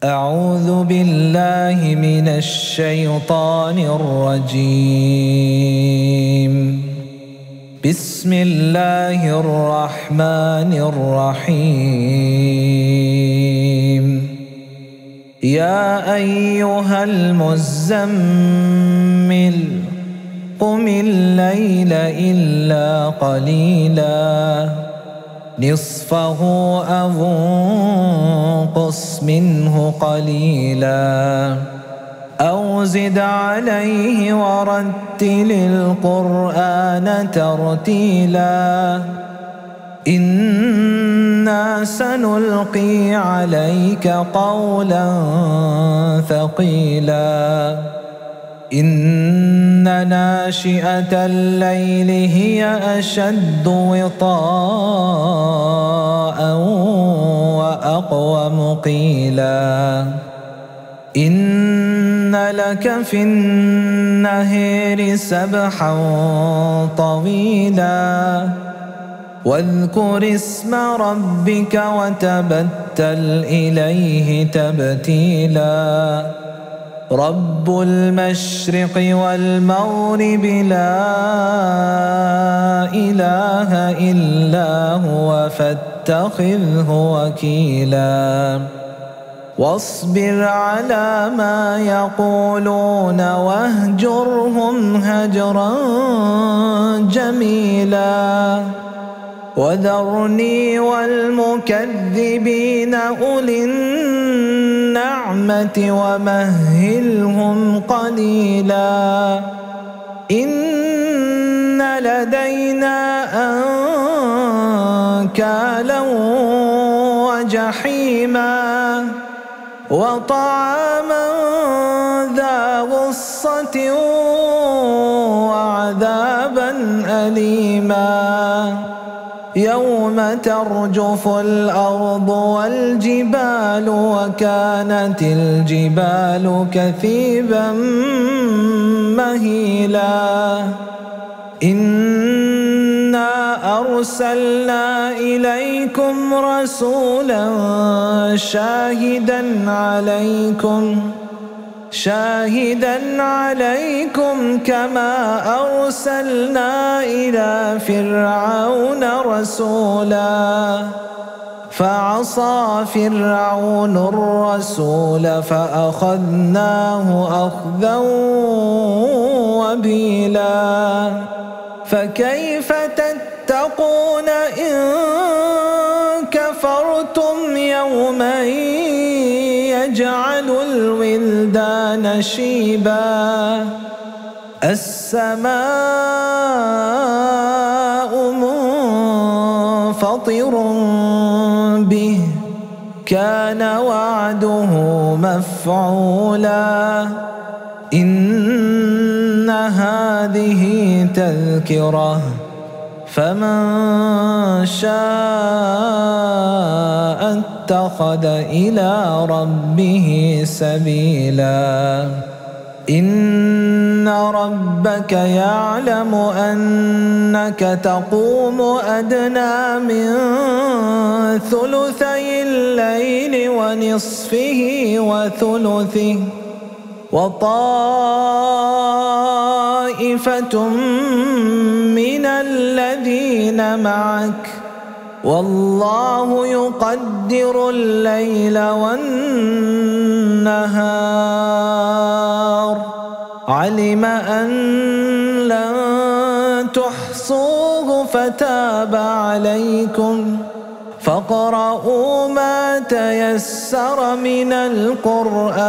أعوذ بالله من الشيطان الرجيم. بسم الله الرحمن الرحيم. يا أيها المزمل قم الليل إلا قليلا نصفه أو انقص منه قليلا أو زد عليه ورتل القرآن ترتيلا إنا سنلقي عليك قولا ثقيلا إن ناشئة الليل هي أشد وطاء وأقوم قيلا إن لك في النهار سبحا طويلا واذكر اسم ربك وتبتل إليه تبتيلا رب المشرق والمغرب لا إله إلا هو فاتخذه وكيلا واصبر على ما يقولون واهجرهم هجرا جميلا وذرني والمكذبين أولي النعمة ومهلهم قليلا إن لدينا أنكالا وجحيما وطعاما ذا غصة وعذابا أليما يوم ترجف الأرض والجبال وكانت الجبال كثيبا مهيلا إنا أرسلنا إليكم رسولا شاهدا عليكم كما أرسلنا إلى فرعون رسولا فعصى فرعون الرسول فأخذناه أخذا وبيلا فكيف تتقون إن كفرتم يوما يجعل الولدان شيبا السماء منفطر به كان وعده مفعولا إن هذه تذكرة فمن شاء اتخذ إلى ربه سبيلا إن ربك يعلم أنك تقوم أدنى من ثلثي الليل ونصفه وثلثه وطائفة من الذين معك والله يقدر الليل والنهار علم أن لن تحصوه فتاب عليكم فاقرؤوا ما تيسر من القرآن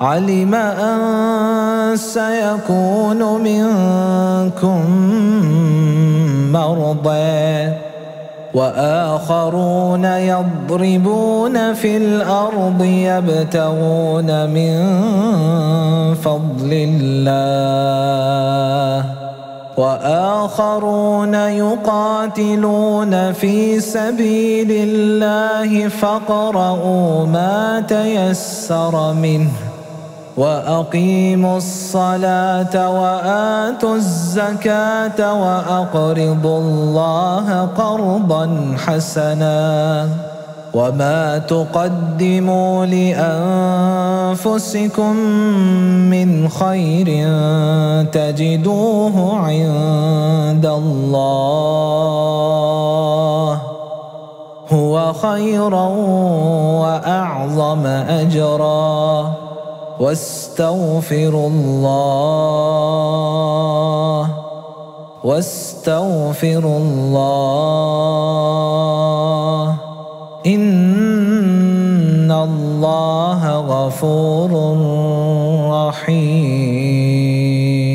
علم أن سيكون منكم مرضى وآخرون يضربون في الأرض يبتغون من فضل الله وآخرون يقاتلون في سبيل الله فاقرؤوا ما تيسر منه وأقيموا الصلاة وآتوا الزكاة وأقرضوا الله قرضا حسنا وما تقدموا لأنفسكم من خير تجدوه عند الله هو خيرا وأعظم أجرا واستغفروا الله إن الله غفور رحيم.